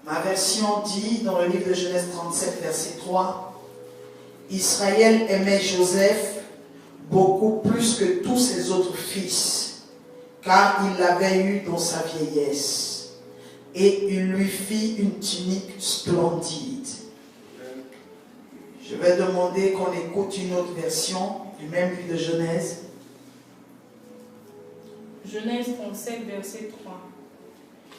Ma version dit dans le livre de Genèse 37, verset 3, Israël aimait Joseph beaucoup plus que tous ses autres fils, car il l'avait eu dans sa vieillesse, et il lui fit une tunique splendide. Je vais demander qu'on écoute une autre version du même livre de Genèse. Genèse 37, verset 3.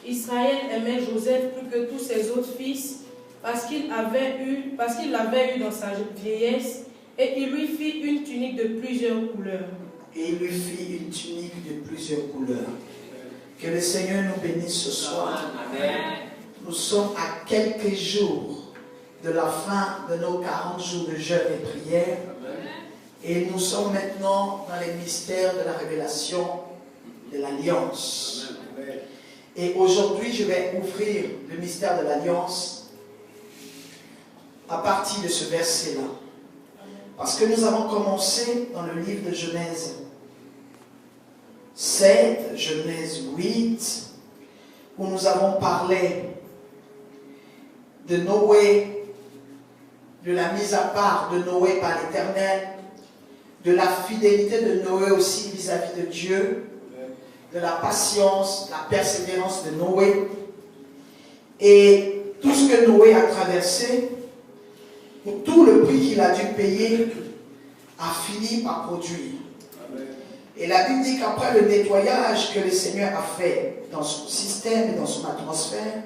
Israël aimait Joseph plus que tous ses autres fils, parce qu'il l'avait eu dans sa vieillesse, et il lui fit une tunique de plusieurs couleurs. Et il lui fit une tunique de plusieurs couleurs. Que le Seigneur nous bénisse ce soir. Amen. Nous sommes à quelques jours de la fin de nos 40 jours de jeûne et prière. Et nous sommes maintenant dans les mystères de la révélation de l'Alliance. Et aujourd'hui, je vais ouvrir le mystère de l'Alliance à partir de ce verset-là. Parce que nous avons commencé dans le livre de Genèse 7, Genèse 8, où nous avons parlé de Noé, de la mise à part de Noé par l'Éternel, de la fidélité de Noé aussi vis-à-vis de Dieu, de la patience, la persévérance de Noé, et tout ce que Noé a traversé, pour tout le prix qu'il a dû payer, a fini par produire. Et la Bible dit qu'après le nettoyage que le Seigneur a fait dans son système et dans son atmosphère,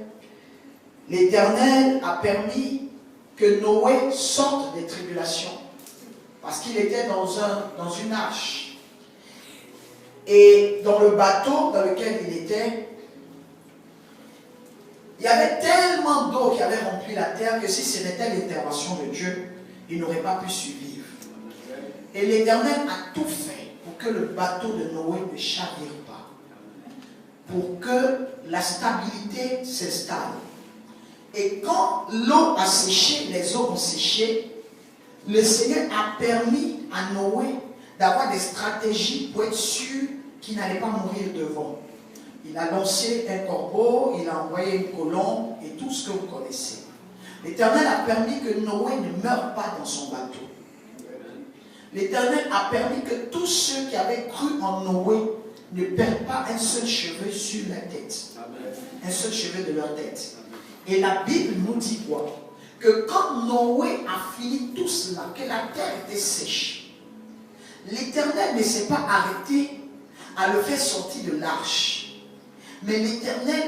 l'Éternel a permis que Noé sorte des tribulations. Parce qu'il était dans une arche. Et dans le bateau dans lequel il était, il y avait tellement d'eau qui avait rempli la terre que si ce n'était l'intervention de Dieu, il n'aurait pas pu survivre. Et l'Éternel a tout fait pour que le bateau de Noé ne chavire pas. Pour que la stabilité s'installe. Et quand l'eau a séché, les eaux ont séché, le Seigneur a permis à Noé d'avoir des stratégies pour être sûr qu'il n'allait pas mourir devant. Il a lancé un corbeau, il a envoyé une colombe et tout ce que vous connaissez. L'Éternel a permis que Noé ne meure pas dans son bateau. L'Éternel a permis que tous ceux qui avaient cru en Noé ne perdent pas un seul cheveu sur la tête. Un seul cheveu de leur tête. Et la Bible nous dit quoi? Que quand Noé a fini tout cela, que la terre était sèche, l'Éternel ne s'est pas arrêté à le faire sortir de l'arche. Mais l'Éternel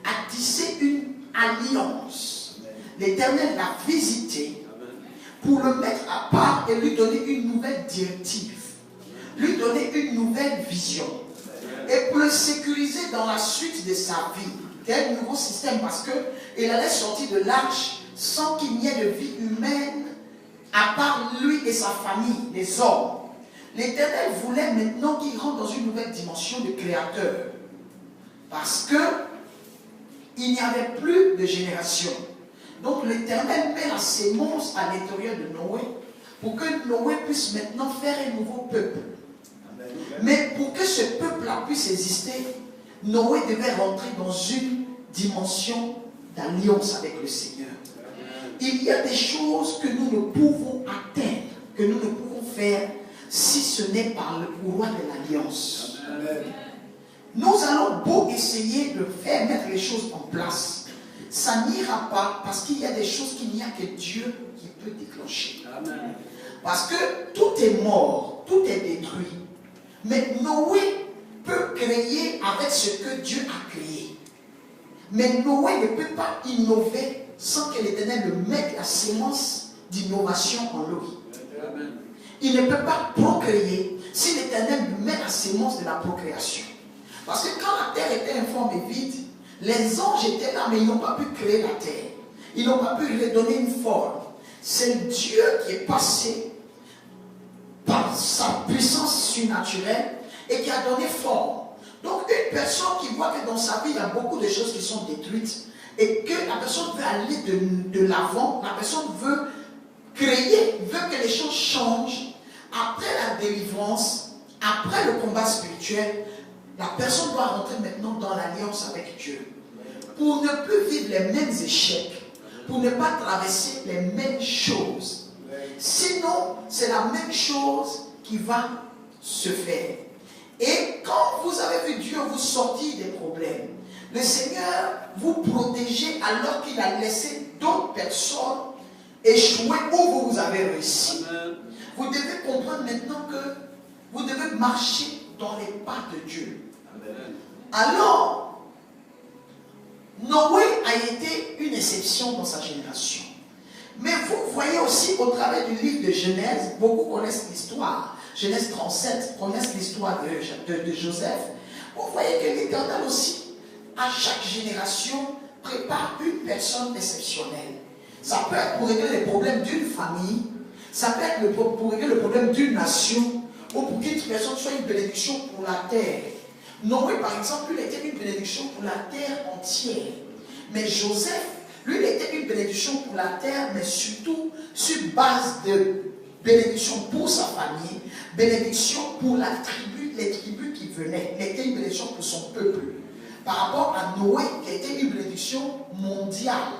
a tissé une alliance. L'Éternel l'a visité pour le mettre à part et lui donner une nouvelle directive, lui donner une nouvelle vision et pour le sécuriser dans la suite de sa vie. Tel nouveau système parce qu'il allait sortir de l'arche sans qu'il n'y ait de vie humaine à part lui et sa famille, les hommes. L'Éternel voulait maintenant qu'il rentre dans une nouvelle dimension de créateur. Parce que il n'y avait plus de génération. Donc l'Éternel met la sémence à l'intérieur de Noé pour que Noé puisse maintenant faire un nouveau peuple. Mais pour que ce peuple-là puisse exister, Noé devait rentrer dans une dimension d'alliance avec le Seigneur. Il y a des choses que nous ne pouvons atteindre, que nous ne pouvons faire si ce n'est par le pouvoir de l'alliance. Nous allons beau essayer de faire mettre les choses en place. Ça n'ira pas parce qu'il y a des choses qu'il n'y a que Dieu qui peut déclencher. Amen. Parce que tout est mort, tout est détruit. Mais Noé peut créer avec ce que Dieu a créé. Mais Noé ne peut pas innover sans que l'Éternel ne mette la sémence d'innovation en lui. Amen. Il ne peut pas procréer si l'Éternel ne met la sémence de la procréation. Parce que quand la terre était informe et vide, les anges étaient là, mais ils n'ont pas pu créer la terre. Ils n'ont pas pu lui donner une forme. C'est Dieu qui est passé par sa puissance surnaturelle et qui a donné forme. Donc une personne qui voit que dans sa vie, il y a beaucoup de choses qui sont détruites et que la personne veut aller de l'avant, la personne veut créer, veut que les choses changent. Après la délivrance, après le combat spirituel, la personne doit rentrer maintenant dans l'alliance avec Dieu. pour ne plus vivre les mêmes échecs, pour ne pas traverser les mêmes choses. Sinon, c'est la même chose qui va se faire. Et quand vous avez vu Dieu vous sortir des problèmes, le Seigneur vous protégeait alors qu'il a laissé d'autres personnes échouer où vous avez réussi. Amen. Vous devez comprendre maintenant que vous devez marcher dans les pas de Dieu. Amen. Alors, Noé a été une exception dans sa génération. Mais vous voyez aussi au travers du livre de Genèse, beaucoup connaissent l'histoire. Genèse 37 connaissent l'histoire de Joseph. Vous voyez que l'Éternel aussi, à chaque génération, prépare une personne exceptionnelle. Ça peut être pour régler les problèmes d'une famille, ça peut être pour régler le problème d'une nation, ou pour qu'une personne soit une bénédiction pour la terre. Noé, par exemple, lui, était une bénédiction pour la terre entière. Mais Joseph, lui, il était une bénédiction pour la terre, mais surtout sur base de bénédiction pour sa famille, bénédiction pour la tribu, les tribus qui venaient. Il était une bénédiction pour son peuple. Par rapport à Noé, qui était une bénédiction mondiale.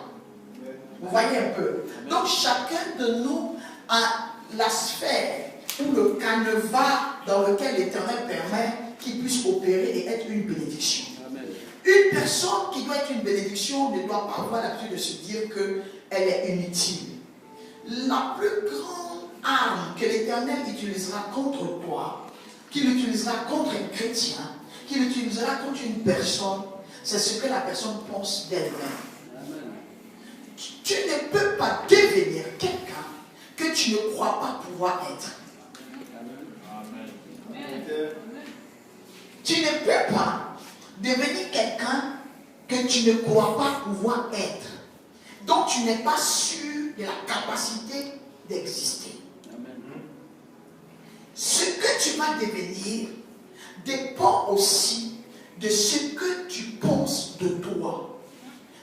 Vous voyez un peu. Donc chacun de nous a la sphère ou le canevas dans lequel l'Éternel permet qu'il puisse opérer et être une bénédiction. Amen. Une personne qui doit être une bénédiction ne doit pas avoir l'habitude de se dire qu'elle est inutile. La plus grande arme que l'Éternel utilisera contre toi, qu'il utilisera contre un chrétien, qu'il utilisera contre une personne, c'est ce que la personne pense d'elle-même. Tu ne peux pas devenir quelqu'un que tu ne crois pas pouvoir être. Amen. Tu ne peux pas devenir quelqu'un que tu ne crois pas pouvoir être. Donc tu n'es pas sûr de la capacité d'exister. Ce que tu vas devenir dépend aussi de ce que tu penses de toi,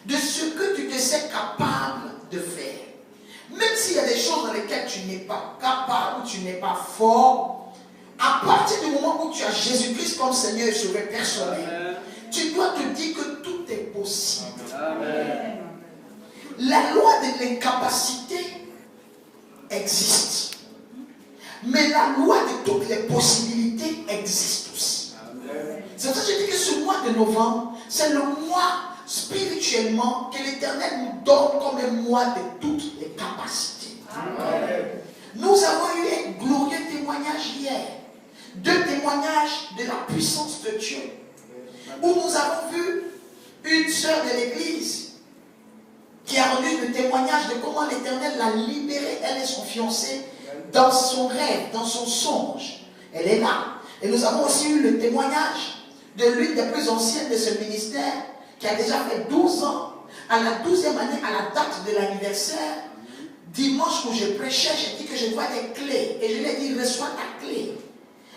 de ce que tu te sais capable de faire. Même s'il y a des choses dans lesquelles tu n'es pas capable, ou tu n'es pas fort, à partir du moment où tu as Jésus-Christ comme Seigneur et Sauveur personnel, Amen. Tu dois te dire que tout est possible. Amen. La loi de l'incapacité existe. Mais la loi de toutes les possibilités existe aussi. C'est pour ça que je dis que ce mois de novembre, c'est le mois spirituellement que l'Éternel nous donne comme un mois de toutes les capacités. Amen. Nous avons eu un glorieux témoignage hier. 2 témoignages de la puissance de Dieu. Où nous avons vu une sœur de l'église qui a rendu le témoignage de comment l'Éternel l'a libérée, elle et son fiancé, dans son rêve, dans son songe. Elle est là. Et nous avons aussi eu le témoignage de l'une des plus anciennes de ce ministère, qui a déjà fait 12 ans, à la 12e année, à la date de l'anniversaire. Dimanche où je prêchais, j'ai dit que je vois des clés. Et je lui ai dit, reçois ta clé.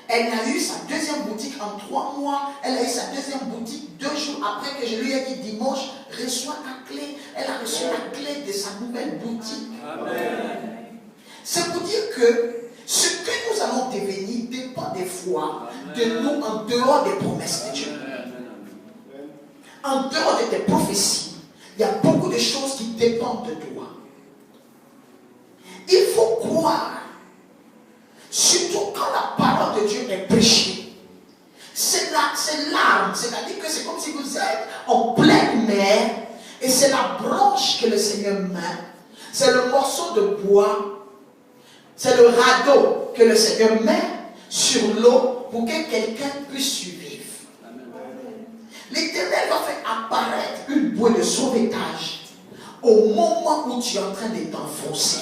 Elle a eu sa 2e boutique en 3 mois. Elle a eu sa 2e boutique 2 jours après que je lui ai dit dimanche, reçois ta clé. Elle a reçu la clé de sa nouvelle boutique. Amen. C'est pour dire que ce que nous allons devenir dépend des fois de nous en dehors des promesses de Dieu. En dehors de tes prophéties, il y a beaucoup de choses qui dépendent de toi. Il faut croire. Surtout quand la parole de Dieu est prêchée. C'est l'arme, c'est-à-dire que c'est comme si vous êtes en pleine mer et c'est la branche que le Seigneur met, c'est le morceau de bois, c'est le radeau que le Seigneur met sur l'eau pour que quelqu'un puisse survivre. L'Éternel va faire apparaître une bouée de sauvetage au moment où tu es en train de t'enfoncer.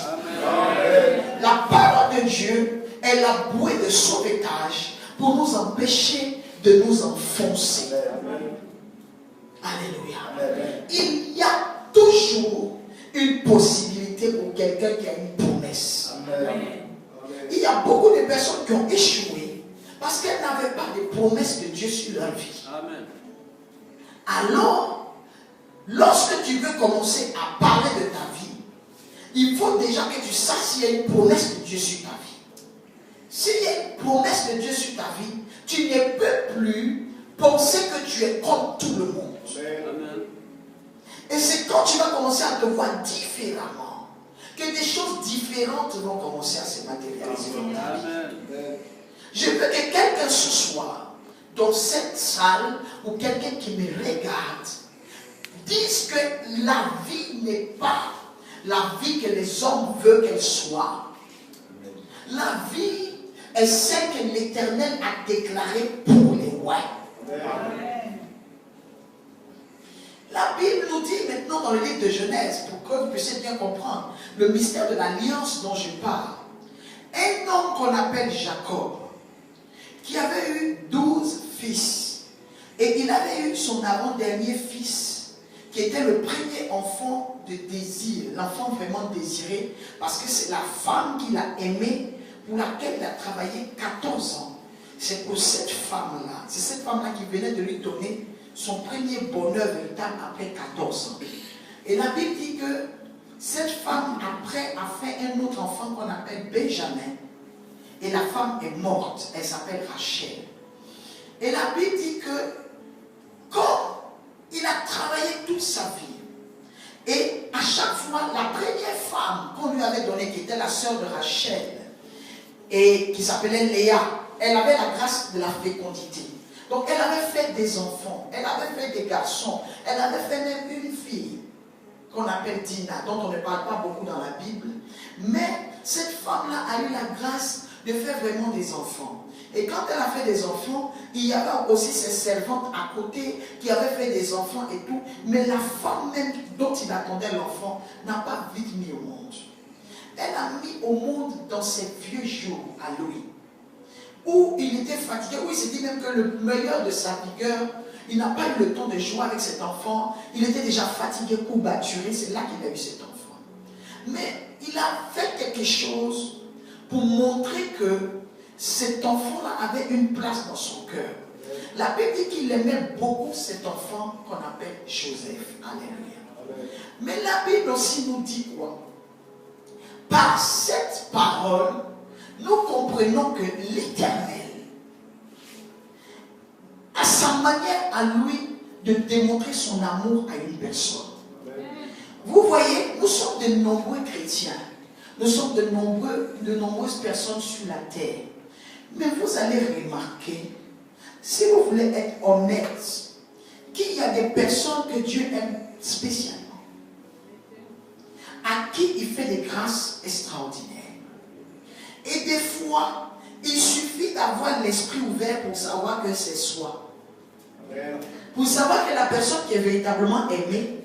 La parole de Dieu est la bouée de sauvetage pour nous empêcher de nous enfoncer. Alléluia. Amen. Il y a toujours une possibilité pour quelqu'un qui a une promesse. Amen. Il y a beaucoup de personnes qui ont échoué parce qu'elles n'avaient pas de promesse de Dieu sur leur vie. Amen. Alors, lorsque tu veux commencer à parler de ta vie, il faut déjà que tu saches s'il y a une promesse de Dieu sur ta vie. S'il y a une promesse de Dieu sur ta vie, tu ne peux plus penser que tu es comme tout le monde. Amen. Et c'est quand tu vas commencer à te voir différemment que des choses différentes vont commencer à se matérialiser dans ta vie. Je veux que quelqu'un ce soir, dans cette salle, ou quelqu'un qui me regarde, dise que la vie n'est pas la vie que les hommes veulent qu'elle soit. La vie est celle que l'Éternel a déclarée pour les rois. La Bible nous dit maintenant dans le livre de Genèse, pour que vous puissiez bien comprendre le mystère de l'alliance dont je parle. Un homme qu'on appelle Jacob, qui avait eu 12 fils, et il avait eu son avant-dernier fils, qui était le premier enfant de désir, l'enfant vraiment désiré, parce que c'est la femme qu'il a aimée, pour laquelle il a travaillé 14 ans. C'est pour cette femme-là, c'est cette femme-là qui venait de lui donner son premier bonheur véritable après 14 ans. Et la Bible dit que cette femme, après, a fait un autre enfant qu'on appelle Benjamin. Et la femme est morte, elle s'appelle Rachel. Et la Bible dit que, comme il a travaillé toute sa vie, et à chaque fois, la première femme qu'on lui avait donnée, qui était la sœur de Rachel, et qui s'appelait Léa, elle avait la grâce de la fécondité. Donc elle avait fait des enfants, elle avait fait des garçons, elle avait fait même une fille qu'on appelle Dina, dont on ne parle pas beaucoup dans la Bible. Mais cette femme-là a eu la grâce de faire vraiment des enfants. Et quand elle a fait des enfants, il y avait aussi ses servantes à côté qui avaient fait des enfants et tout. Mais la femme même dont il attendait l'enfant n'a pas vite mis au monde. Elle a mis au monde dans ses vieux jours à lui, où il était fatigué, où il s'est dit même que le meilleur de sa vigueur, il n'a pas eu le temps de jouer avec cet enfant, il était déjà fatigué, courbaturé, c'est là qu'il a eu cet enfant. Mais il a fait quelque chose pour montrer que cet enfant-là avait une place dans son cœur. La Bible dit qu'il aimait beaucoup cet enfant qu'on appelle Joseph. Alléluia. Mais la Bible aussi nous dit quoi? Par cette parole, nous comprenons que l'Éternel, à sa manière à lui de démontrer son amour à une personne. Vous voyez, nous sommes de nombreux chrétiens, nous sommes de nombreuses personnes sur la terre. Mais vous allez remarquer, si vous voulez être honnête, qu'il y a des personnes que Dieu aime spécialement, à qui il fait des grâces extraordinaires. Et des fois, il suffit d'avoir l'esprit ouvert pour savoir que c'est soi. Pour savoir que la personne qui est véritablement aimée,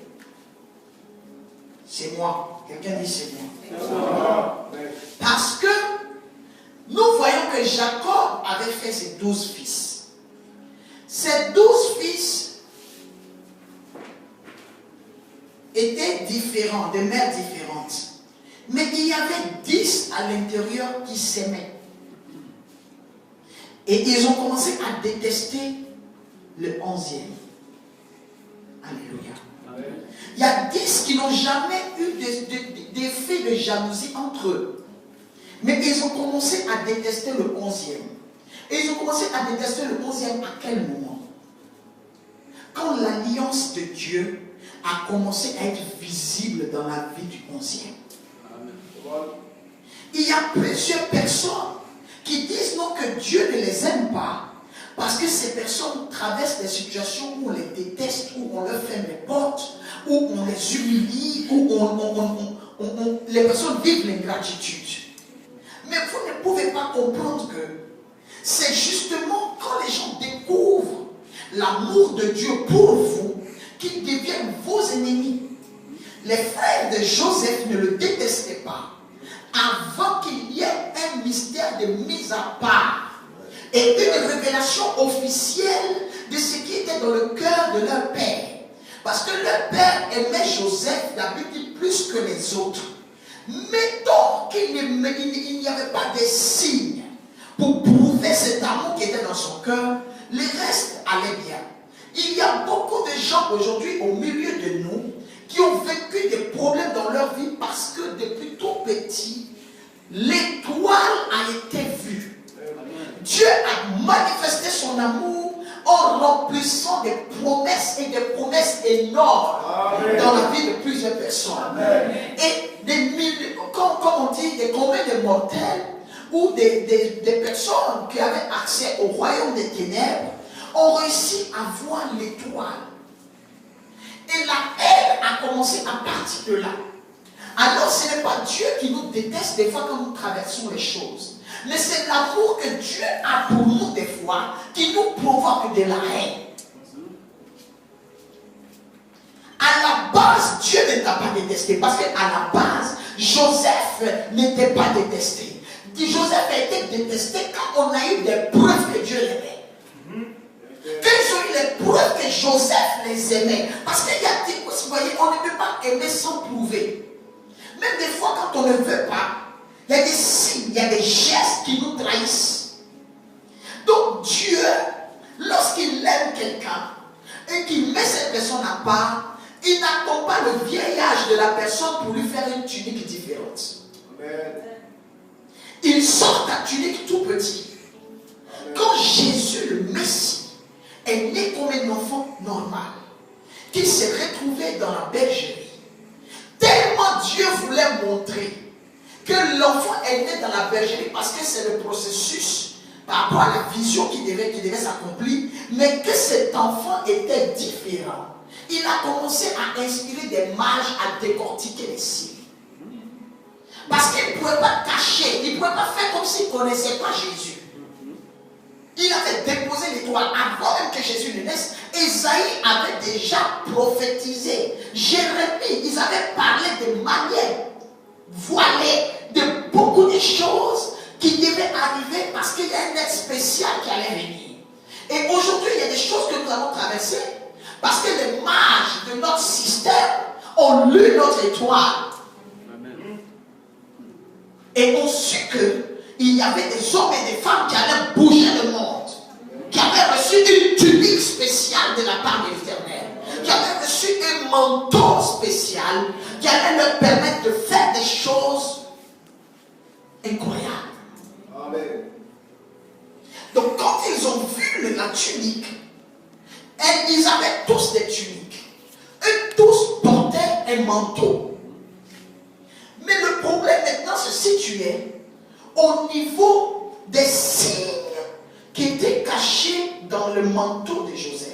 c'est moi. Quelqu'un dit c'est moi. Parce que nous voyons que Jacob avait fait ses 12 fils. Ces 12 fils étaient différents, de mères différentes. Mais il y avait 10 à l'intérieur qui s'aimaient. Et ils ont commencé à détester le 11e. Alléluia. Amen. Il y a 10 qui n'ont jamais eu d'effet de jalousie entre eux. Mais ils ont commencé à détester le 11e. Et ils ont commencé à détester le 11e à quel moment? Quand l'alliance de Dieu a commencé à être visible dans la vie du 11e. Il y a plusieurs personnes qui disent non que Dieu ne les aime pas parce que ces personnes traversent des situations où on les déteste, où on leur ferme les portes, où on les humilie, où les personnes vivent l'ingratitude. Mais vous ne pouvez pas comprendre que c'est justement quand les gens découvrent l'amour de Dieu pour vous qu'ils deviennent vos ennemis. Les frères de Joseph ne le détestaient pas avant qu'il y ait un mystère de mise à part et une révélation officielle de ce qui était dans le cœur de leur père. Parce que leur père aimait Joseph, la Bible dit, plus que les autres. Mais tant qu'il n'y avait pas de signes pour prouver cet amour qui était dans son cœur, le reste allait bien. Il y a beaucoup de gens aujourd'hui au milieu de nous qui ont vécu des problèmes dans leur vie parce que depuis tout petit, l'étoile a été vue. Dieu a manifesté son amour en en remplissant des promesses et des promesses énormes dans la vie de plusieurs personnes. Amen. Et des milliers, comme on dit, des combien de mortels ou des personnes qui avaient accès au royaume des ténèbres ont réussi à voir l'étoile. Et la haine a commencé à partir de là. Alors ce n'est pas Dieu qui nous déteste des fois quand nous traversons les choses. Mais c'est l'amour que Dieu a pour nous des fois qui nous provoque de la haine. À la base, Dieu ne t'a pas détesté parce qu'à la base, Joseph n'était pas détesté. Joseph a été détesté quand on a eu des preuves que Dieu l'aimait. Quand ils ont eu les preuves que Joseph les aimait. Parce qu'il y a des choses, vous voyez, on ne peut pas aimer sans prouver. Même des fois, quand on ne veut pas, il y a des signes, il y a des gestes qui nous trahissent. Donc Dieu, lorsqu'il aime quelqu'un et qu'il met cette personne à part, il n'attend pas le vieillage de la personne pour lui faire une tunique différente. Amen. Il sort ta tunique tout petit. Amen. Quand Jésus, le Messie, est né comme un enfant normal, qu'il s'est retrouvé dans la bergerie, tellement Dieu voulait montrer que l'enfant est né dans la bergerie parce que c'est le processus par rapport à la vision qui devait s'accomplir, mais que cet enfant était différent. Il a commencé à inspirer des mages à décortiquer les signes. Parce qu'il ne pouvait pas cacher, il ne pouvait pas faire comme s'il ne connaissait pas Jésus. Il avait déposé l'étoile avant même que Jésus ne naisse. Ésaïe avait déjà prophétisé. Jérémie, ils avaient parlé de manière voilée de beaucoup de choses qui devaient arriver parce qu'il y a un être spécial qui allait venir. Et aujourd'hui, il y a des choses que nous avons traversées parce que les mages de notre système ont lu notre étoile. Amen. Et ont su qu'il y avait des hommes et des femmes qui allaient bouger le monde, qui avaient reçu une tunique spéciale de la part de l'Éternel, qui avaient reçu un manteau spécial qui allait leur permettre de faire des choses incroyables. Amen. Donc quand ils ont vu la tunique, ils avaient tous des tuniques. Eux tous portaient un manteau. Mais le problème maintenant se situait au niveau des signes qui étaient cachés dans le manteau de Joseph.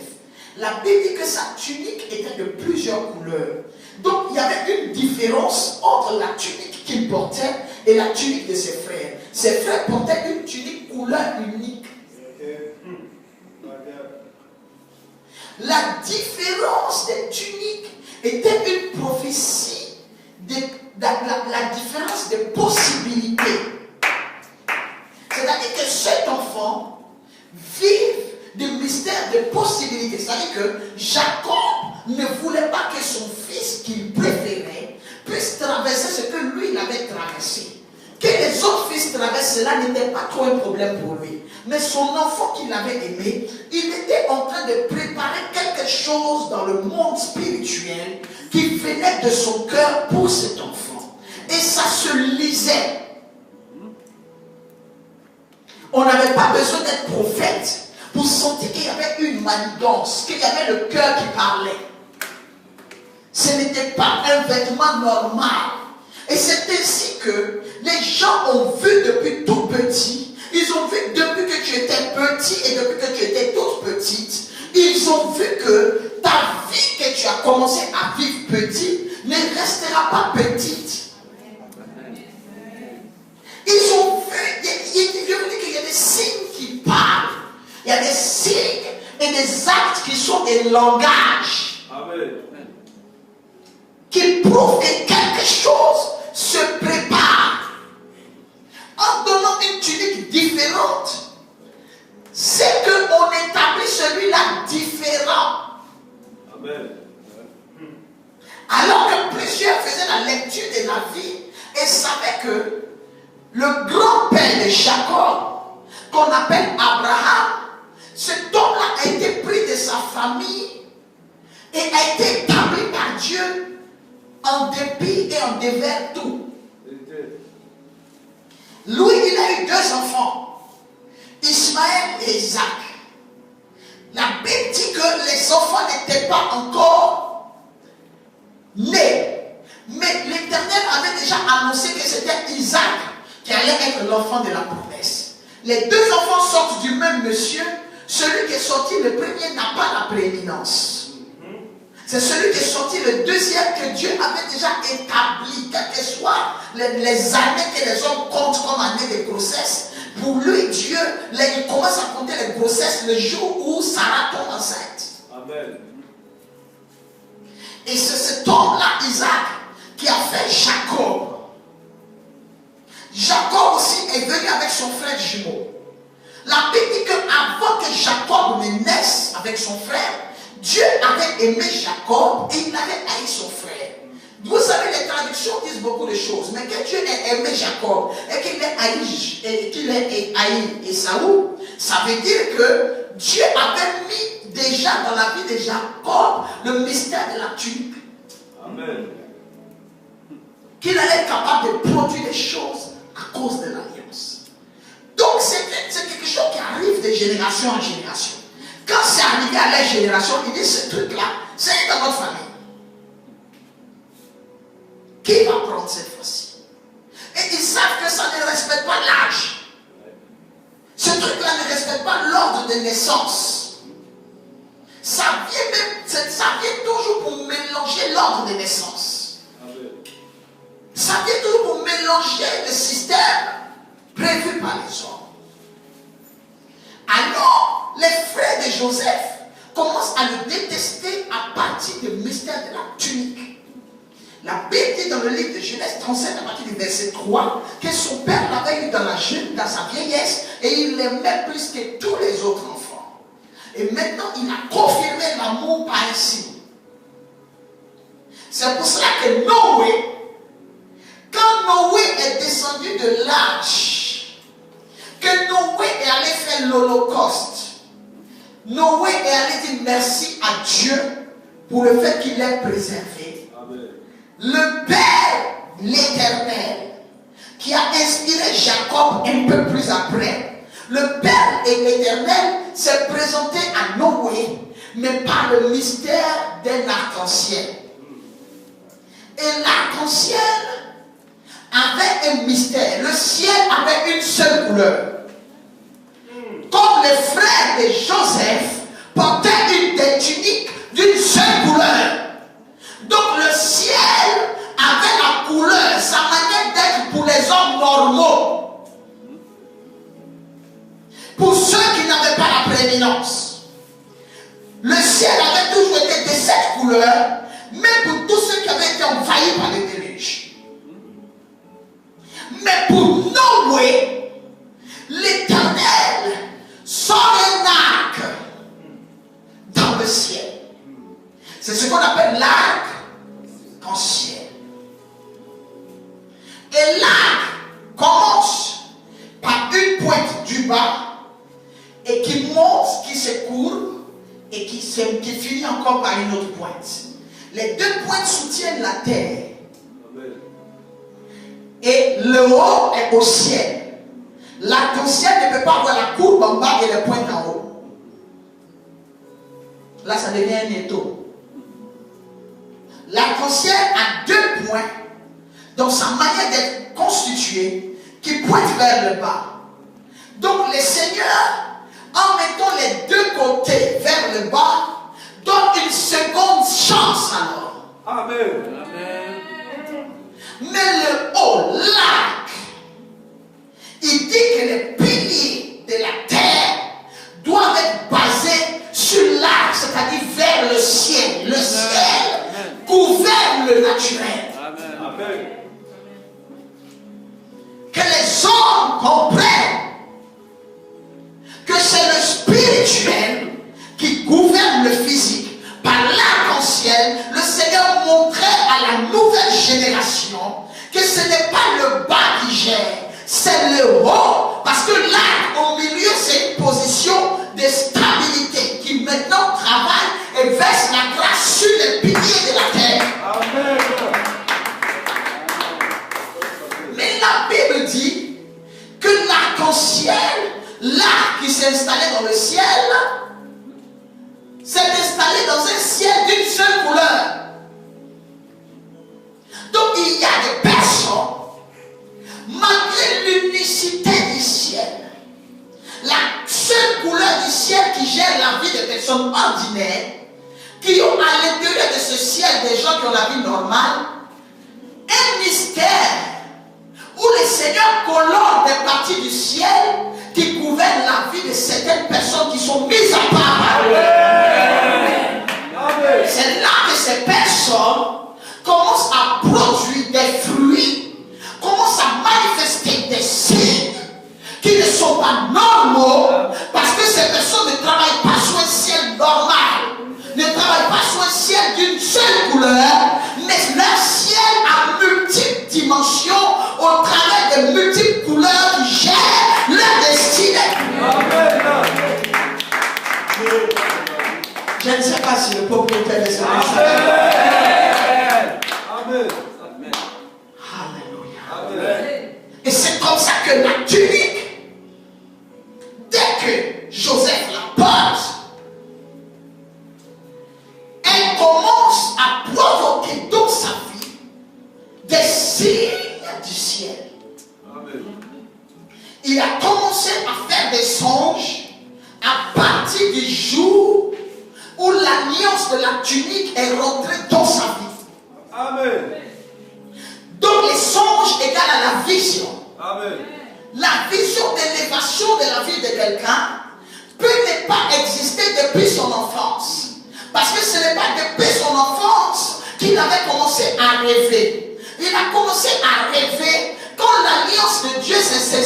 La Bible dit que sa tunique était de plusieurs couleurs. Donc il y avait une différence entre la tunique qu'il portait et la tunique de ses frères. Ses frères portaient une tunique couleur unique. La différence des tuniques était une prophétie de la différence de possibilités. C'est-à-dire que cet enfant vive des mystères de possibilités. C'est-à-dire que Jacob ne voulait pas que son fils qu'il préférait puisse traverser ce que lui il avait traversé. Que les autres fils traversent, cela n'était pas trop un problème pour lui. Mais son enfant qu'il avait aimé, il était en train de préparer quelque chose dans le monde spirituel qui venait de son cœur pour cet enfant. Et ça se lisait. On n'avait pas besoin d'être prophète pour sentir qu'il y avait une manigance, qu'il y avait le cœur qui parlait. Ce n'était pas un vêtement normal. Et c'est ainsi que les gens ont vu depuis tout petit, ils ont vu depuis que tu étais petit et depuis que tu étais toute petite, ils ont vu que ta vie que tu as commencé à vivre petite ne restera pas petite. Ils ont vu, je vous dis qu'il y a des signes qui parlent, il y a des signes et des actes qui sont des langages. Amen. Qui prouvent que quelque chose se prépare. En donnant une tunique différente, c'est qu'on établit celui-là différent. Amen. Alors que plusieurs faisaient la lecture de la vie et savaient que le grand-père de Jacob, qu'on appelle Abraham, cet homme-là a été pris de sa famille et a été établi par Dieu en dépit et en dévers tout. Lui, il a eu 2 enfants, Ismaël et Isaac. la Bible dit que les enfants n'étaient pas encore nés. Mais l'Éternel avait déjà annoncé que c'était Isaac qui allait être l'enfant de la promesse. Les deux enfants sortent du même monsieur. Celui qui est sorti le premier n'a pas la prééminence. C'est celui qui est sorti le deuxième que Dieu avait déjà établi, quelles que soient les années que les hommes comptent comme années de grossesse. Pour lui, Dieu, il commence à compter les grossesses le jour où Sarah tombe enceinte. Amen. Et c'est cet homme-là, Isaac, qui a fait Jacob. Jacob aussi est venu avec son frère jumeau. La Bible dit qu'avant que Jacob ne naisse avec son frère, Dieu avait aimé Jacob et il avait haï son frère. Vous savez, les traductions disent beaucoup de choses, mais que Dieu ait aimé Jacob et qu'il ait haï Esaü, ça veut dire que Dieu avait mis déjà dans la vie de Jacob le mystère de la tunique. Amen. Qu'il allait être capable de produire des choses à cause de l'alliance. Donc c'est quelque chose qui arrive de génération en génération. Quand c'est arrivé à leur génération, ils disent ce truc-là, c'est dans notre famille. Qui va prendre cette fois-ci? Et ils savent que ça ne respecte pas l'âge. Ce truc-là ne respecte pas l'ordre de naissance. Ça vient toujours pour mélanger l'ordre de naissance. Ça vient toujours pour mélanger le système prévu par les hommes. Alors, les frères de Joseph commencent à le détester à partir du mystère de la tunique. La Bible dit dans le livre de Genèse 37 à partir du verset 3 que son père l'avait eu dans sa vieillesse et il l'aimait plus que tous les autres enfants. Et maintenant, il a confirmé l'amour par ainsi. C'est pour cela que Noé, quand Noé est descendu de l'arche, que Noé est allé faire l'Holocauste, Noé est allé dire merci à Dieu pour le fait qu'il l'ait préservé. Amen. Le Père, l'Éternel, qui a inspiré Jacob un peu plus après, le Père et l'Éternel s'est présenté à Noé, mais par le mystère d'un arc-en-ciel. Et l'arc-en-ciel avait un mystère. Le ciel avait une seule couleur. Comme les frères de Joseph portaient des tuniques d'une seule couleur. Donc le ciel avait la couleur, sa manière d'être pour les hommes normaux. Pour ceux qui n'avaient pas la prééminence. Le ciel avait toujours été de cette couleur, mais pour tous ceux qui avaient été envahis par les déluge. Mais pour Noé, l'Éternel sort un arc dans le ciel. C'est ce qu'on appelle l'arc-en-ciel. Et l'arc commence par une pointe du bas et qui monte, qui se courbe et qui finit encore par une autre pointe. Les deux pointes soutiennent la terre. Et le haut est au ciel. L'arc-en-ciel ne peut pas avoir la courbe en bas et les pointes en haut. Là, ça devient un étau. L'arc-en-ciel a deux points dans sa manière d'être constituée qui pointent vers le bas. Donc, le Seigneur, en mettant les deux côtés vers le bas, donne une seconde chance alors. Amen. Mais le haut, l'arc, il dit que les piliers de la terre doivent être basés sur l'arc, c'est-à-dire vers le ciel. Le ciel gouverne le naturel. Amen. Que les hommes comprennent que c'est le spirituel qui gouverne le physique. Par l'arc-en-ciel, le Seigneur montrait à la nouvelle génération que ce n'est pas le bas qui gère, c'est le haut. Parce que l'arc au milieu, c'est une position de stabilité qui maintenant travaille et verse la grâce sur les piliers de la terre. Amen. Mais la Bible dit que l'arc-en-ciel, l'arc qui s'est installé dans le ciel, il y a des personnes, malgré l'unicité du ciel, la seule couleur du ciel qui gère la vie des personnes ordinaires, qui ont à l'intérieur de ce ciel des gens qui ont la vie normale, un mystère où le Seigneur colore des parties du ciel qui gouvernent la vie de certaines personnes qui sont mises à part. C'est là que ces personnes commencent à produire des fruits, commencent à manifester des signes qui ne sont pas normaux, parce que ces personnes ne travaillent pas sur un ciel normal, ne travaillent pas sur un ciel d'une seule couleur, mais leur ciel a multiples dimensions au travers de multiples couleurs qui gèrent leur destinée. Je ne sais pas si le propriétaire de ce Amen. Alléluia. Et c'est comme ça que la tunique, dès que Joseph la porte, elle commence à provoquer dans sa vie des signes du ciel. Amen. Il a commencé à faire des songes à partir du jour où l'alliance de la tunique est rentrée dans sa vie. Amen. Donc les songes égalent à la vision. Amen. La vision d'élévation de la vie de quelqu'un peut ne pas exister depuis son enfance. Parce que ce n'est pas depuis son enfance qu'il avait commencé à rêver. Il a commencé à rêver quand l'alliance de Dieu s'est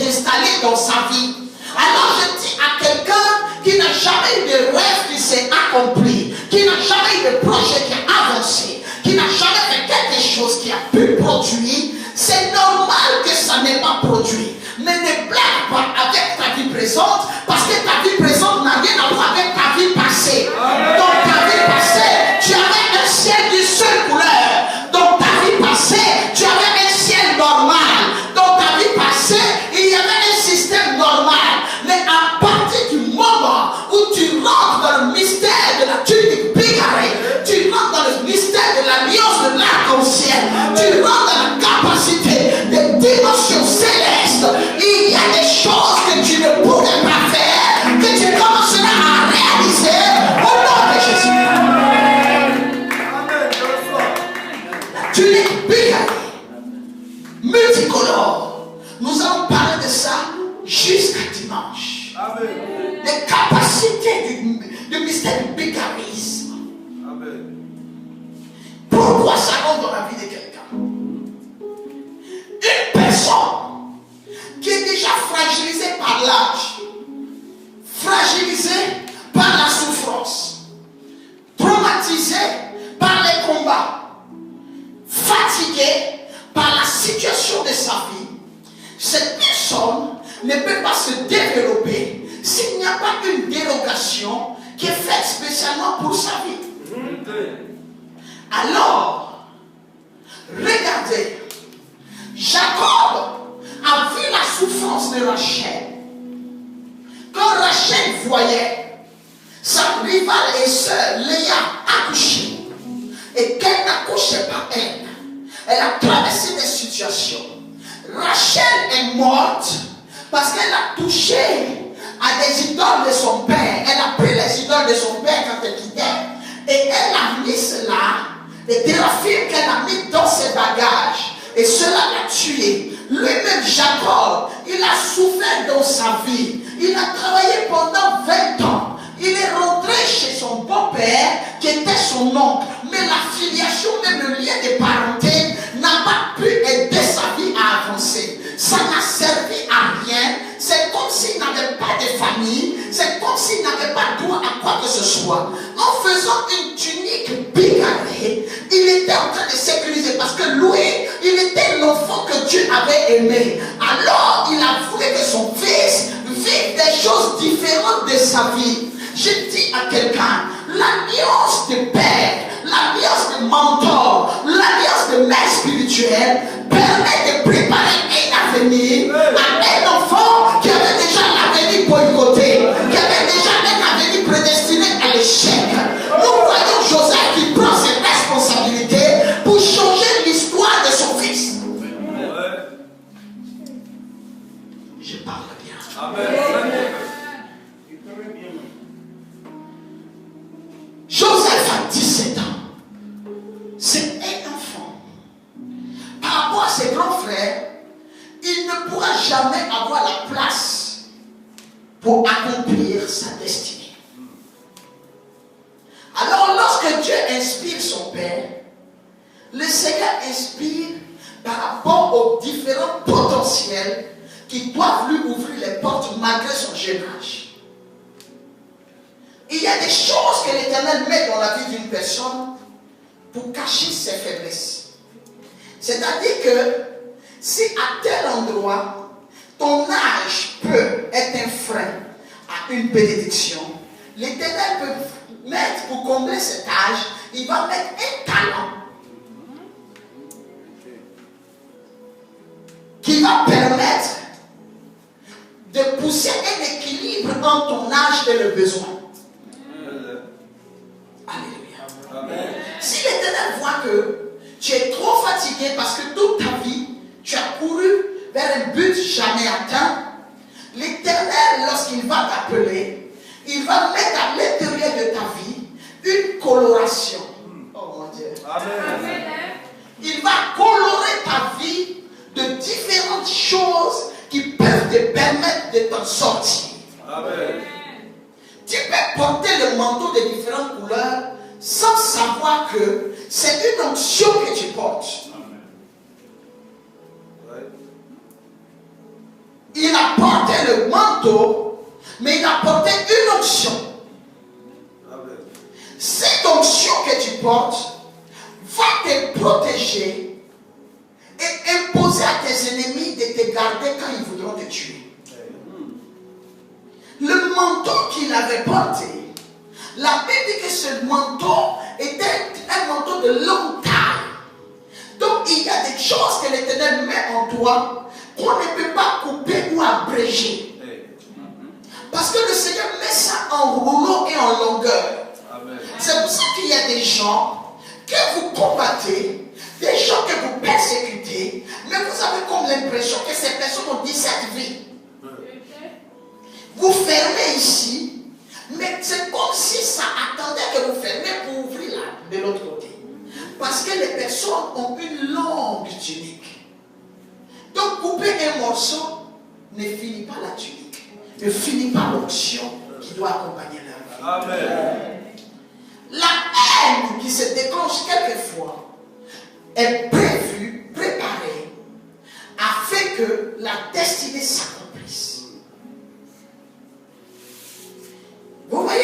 installée dans sa vie. Alors je dis à quelqu'un qui n'a jamais eu de rêve qui s'est accompli, qui n'a jamais eu de projet qui a avancé, qui n'a jamais fait quelque chose qui a pu produire, c'est normal que ça n'ait pas produit. Mais ne blague pas avec ta vie présente, parce que ta vie présente n'a rien à voir avec ta vie passée. Dans ta vie passée, tu avais un ciel d'une seule couleur. Dans ta vie passée, tu avais un ciel normal. Dans ta vie passée, il y avait un système normal. Mais à partir du moment où tu rentres dans le mystère de la tunique bigarrée, tu rentres dans le mystère de l'alliance de l'arc-en-ciel, tu rentres dans la capacité des dimensions célestes, il y a des choses que tu ne pourrais pas faire, que tu commenceras à réaliser au nom de Jésus. La tunique bigarrée, multicolore, nous allons parler de ça jusqu'à dimanche. Amen. Les capacités du mystère du bigarisme. Amen. Pourquoi ça rentre dans la vie de quelqu'un? Une personne qui est déjà fragilisée par l'âge, fragilisée par la souffrance, traumatisée par les combats, fatiguée par la situation de sa vie, cette personne ne peut pas se développer s'il n'y a pas une dérogation qui est faite spécialement pour sa vie. Alors, regardez, Jacob a vu la souffrance de Rachel. Quand Rachel voyait sa rivale et sœur Léa accoucher, et qu'elle n'accouchait pas elle a traversé des situations. Rachel est morte parce qu'elle a touché à des idoles de son père. Elle a pris les idoles de son père quand elle quittait. Et elle a mis cela, les théraphim qu'elle a mis dans ses bagages. Et cela l'a tué. Lui-même, Jacob, il a souffert dans sa vie. Il a travaillé pendant 20 ans. Il est rentré chez son beau-père, qui était son oncle. Mais la filiation, même le lien de parenté, n'a pas pu aider sa vie à avancer. Ça n'a servi à rien. C'est comme s'il n'avait pas de famille. C'est comme s'il n'avait pas droit à quoi que ce soit. En faisant une tunique bigarrée, il était en train de sécuriser. Parce que lui, il était l'enfant que Dieu avait aimé. Alors, il a voulu que son fils vive des choses différentes de sa vie. Je dis à quelqu'un, l'alliance de père, l'alliance de mentor, l'alliance de mère spirituelle permet de préparer un avenir à un enfant qui avait déjà l'avenir boycotté, qui avait déjà un avenir prédestiné à l'échec. Nous voyons Joseph qui prend ses responsabilités pour changer l'histoire de c'est un enfant. Par rapport à ses grands frères, il ne pourra jamais avoir la place pour accomplir sa destinée. Alors lorsque Dieu inspire son Père, le Seigneur inspire par rapport aux différents potentiels qui doivent lui ouvrir les portes malgré son jeune âge. Il y a des choses que l'Éternel met dans la vie d'une personne pour cacher ses faiblesses. C'est-à-dire que si à tel endroit, ton âge peut être un frein à une bénédiction, l'Éternel peut mettre pour combler cet âge, il va mettre un talent qui va permettre de pousser un équilibre entre ton âge et le besoin. Alléluia. Amen. Si l'Éternel voit que tu es trop fatigué parce que toute ta vie, tu as couru vers un but jamais atteint, l'Éternel, lorsqu'il va t'appeler, il va mettre à l'intérieur de ta vie une coloration. Oh mon Dieu. Amen. Il va colorer ta vie de différentes choses qui peuvent te permettre de t'en sortir. Amen. Tu peux porter le manteau de différentes couleurs sans savoir que c'est une onction que tu portes. Ouais. Il a porté le manteau, mais il a porté une onction. Amen. Cette onction que tu portes va te protéger et imposer à tes ennemis de te garder quand ils voudront te tuer. Le manteau qu'il avait porté, la Bible dit que ce manteau était un manteau de longue taille. Donc il y a des choses que l'Éternel met en toi qu'on ne peut pas couper ou abréger. Parce que le Seigneur met ça en rouleau et en longueur. Amen. C'est pour ça qu'il y a des gens que vous combattez, des gens que vous persécutez, mais vous avez comme l'impression que ces personnes ont 17 vies. Vous fermez ici, mais c'est comme si ça attendait que vous fermez pour ouvrir là, de l'autre côté. Parce que les personnes ont une longue tunique. Donc couper un morceau ne finit pas la tunique, ne finit pas l'onction qui doit accompagner leur vie. Amen. La haine qui se déclenche quelquefois est prévue, préparée, afin que la destinée s'accomplisse. Vous voyez,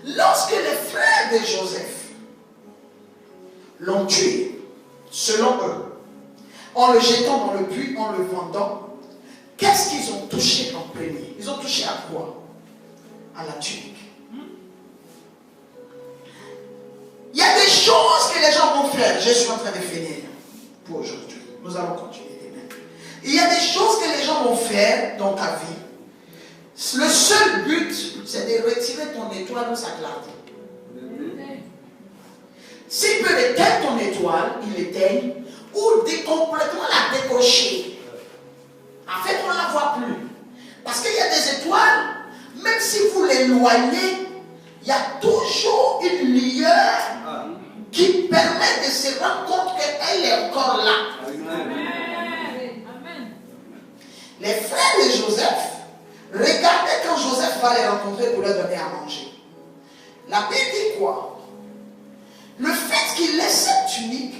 lorsque les frères de Joseph l'ont tué, selon eux, en le jetant dans le puits, en le vendant, qu'est-ce qu'ils ont touché en premier? Ils ont touché à quoi? À la tunique. Il y a des choses que les gens vont faire. Je suis en train de finir pour aujourd'hui. Nous allons continuer demain. Il y a des choses que les gens vont faire dans ta vie. Le seul but, c'est de retirer ton étoile de sa clarté. S'il peut éteindre ton étoile, il l'éteigne, ou complètement la décocher. En fait, on ne la voit plus. Parce qu'il y a des étoiles, même si vous l'éloignez, il y a toujours une lueur qui permet de se rendre compte qu'elle est encore là. Amen. Les frères de Joseph, regardez quand Joseph va les rencontrer pour leur donner à manger. La Bible dit quoi? Le fait qu'il laisse cette tunique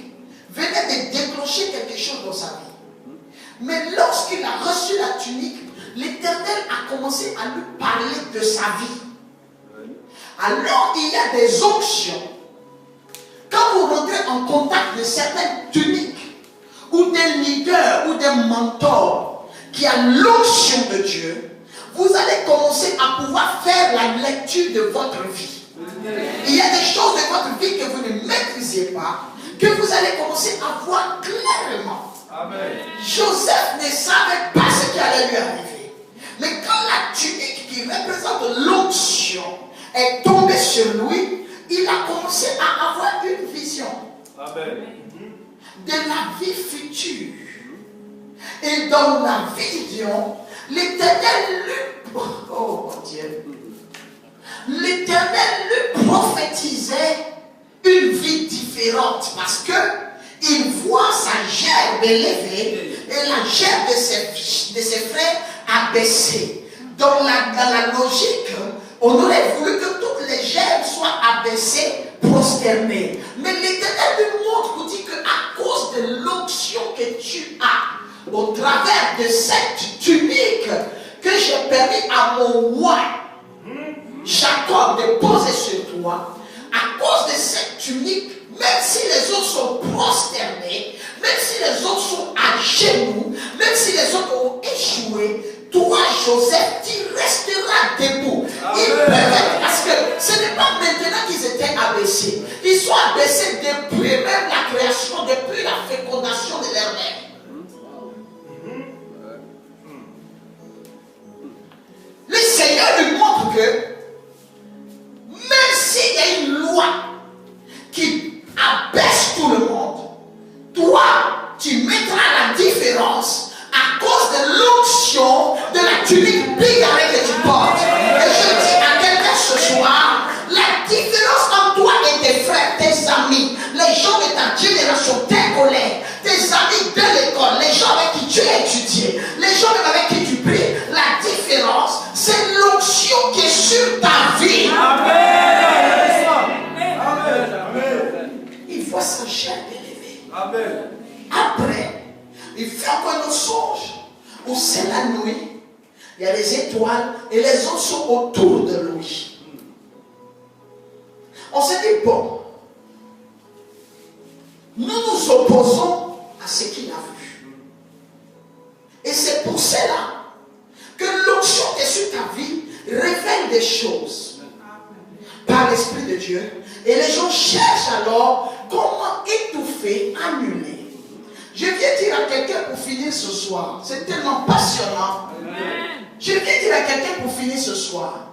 venait de déclencher quelque chose dans sa vie. Mais lorsqu'il a reçu la tunique, l'Éternel a commencé à lui parler de sa vie. Alors il y a des onctions. Quand vous rentrez en contact de certaines tuniques, ou des leaders, ou des mentors qui a l'onction de Dieu, vous allez commencer à pouvoir faire la lecture de votre vie. Il y a des choses de votre vie que vous ne maîtrisez pas, que vous allez commencer à voir clairement. Amen. Joseph ne savait pas ce qui allait lui arriver. Mais quand la tunique qui représente l'onction est tombée sur lui, il a commencé à avoir une vision. Amen. De la vie future. Et dans la vision, l'Éternel lui, oh mon Dieu, l'Éternel lui prophétisait une vie différente. différente parce que il voit sa gerbe élevée et la gerbe de ses frères abaissée. Dans la logique, on aurait voulu que toutes les gerbes soient abaissées, prosternées. Mais l'Éternel nous montre, nous dit qu'à cause de l'onction que tu as, au travers de cette tunique que j'ai permis à mon roi Jacob de poser sur toi, à cause de cette tunique, même si les autres sont prosternés, même si les autres sont à genoux, même si les autres ont échoué, toi, Joseph, tu resteras debout. Parce que ce n'est pas maintenant qu'ils étaient abaissés. Ils sont abaissés depuis même la création, depuis la fécondation de leur mère. Le Seigneur lui montre que même s'il y a une loi qui abaisse tout le monde, toi, tu mettras la différence à cause de l'onction de la tunique bigarrée que tu portes. Et je dis à quelqu'un ce soir, la différence entre toi et tes frères, tes amis, les gens de ta génération, tes collègues, tes amis de l'école, les gens avec qui tu as étudié, les gens avec qui tu pries, la différence, c'est l'onction qui est sur ta vie. Amen. Il voit sa chair élevée. Amen. Après, il fait encore un songe où c'est la nuit, il y a les étoiles et les autres sont autour de lui. On s'est dit, bon, nous nous opposons à ce qu'il a vu. Et c'est pour cela que l'onction qui est sur ta vie révèle des choses par l'Esprit de Dieu. Et les gens cherchent alors comment étouffer, annuler. Je viens dire à quelqu'un pour finir ce soir, c'est tellement passionnant. Je viens dire à quelqu'un pour finir ce soir,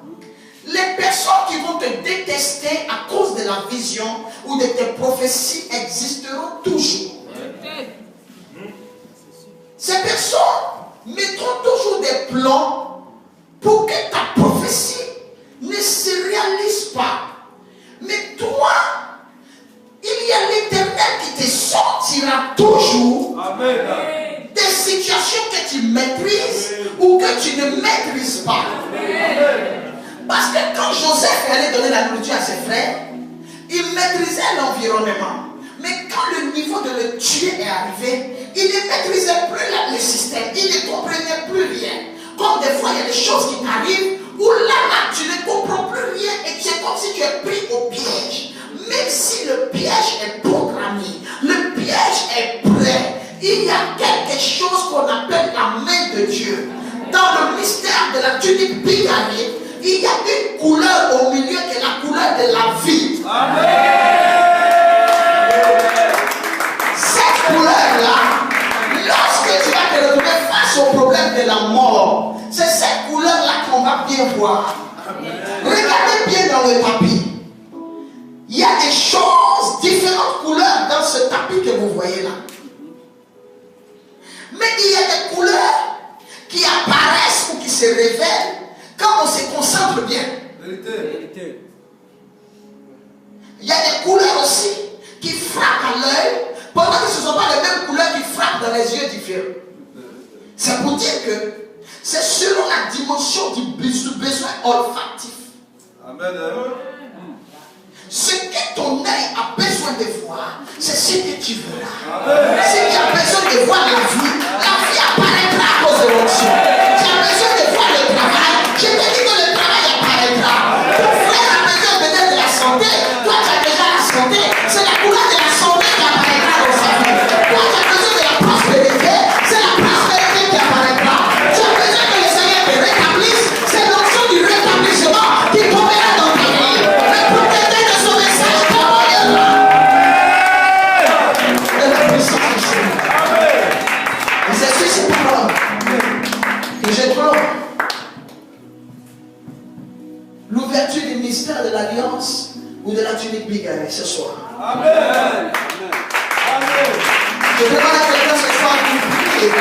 les personnes qui vont te détester à cause de la vision ou de tes prophéties existeront toujours. Ces personnes mettront toujours des plans pour que ta prophétie ne se réalise pas. Mais toi, il y a l'Éternel qui te sortira toujours. Amen. Des situations que tu maîtrises ou que tu ne maîtrises pas. Parce que quand Joseph allait donner la nourriture à ses frères, il maîtrisait l'environnement. Mais quand le niveau de le tuer est arrivé, il ne maîtrisait plus le système. Il ne comprenait plus rien. Comme des fois, il y a des choses qui t'arrivent où là, tu ne comprends plus rien et c'est comme si tu es pris au piège. Même si le piège est programmé, le piège est prêt, il y a quelque chose qu'on appelle la main de Dieu. Dans le mystère de la tunique bigarrée, il y a une couleur au milieu qui est la couleur de la vie. Cette couleur-là, lorsque tu vas te retrouver face au problème de la mort, c'est cette couleur-là qu'on va bien voir. Regardez bien dans le tapis. Il y a des choses, différentes couleurs dans ce tapis que vous voyez là. Mais il y a des couleurs qui apparaissent ou qui se révèlent quand on se concentre bien. Vérité. Il y a des couleurs aussi qui frappent à l'œil, pendant que ce ne sont pas les mêmes couleurs qui frappent dans les yeux différents. C'est pour dire que c'est selon la dimension du besoin olfactif. Amen. Ce que ton œil a besoin de voir, c'est ce que tu verras. Si tu as besoin de voir la vie apparaîtra à cause de l'onction. Tu as besoin de voir le travail, je te dis que le travail apparaîtra. Ton frère a besoin peut-être de la santé, toi tu as déjà la santé, c'est la couleur de la santé qui apparaîtra dans sa vie. Toi tu as besoin de la prospérité, c'est la prospérité qui apparaîtra. Tu as besoin que le Seigneur te rétablisse, c'est l'onction du rétablissement qui tombera dans ta vie. Le propriétaire de son message témoignera de la puissance du Seigneur. Et c'est sur ces paroles que je clôt l'ouverture du mystère de l'alliance ou de la tunique bigarrée ce soir. Amen. Je demande à quelqu'un ce soir de prier.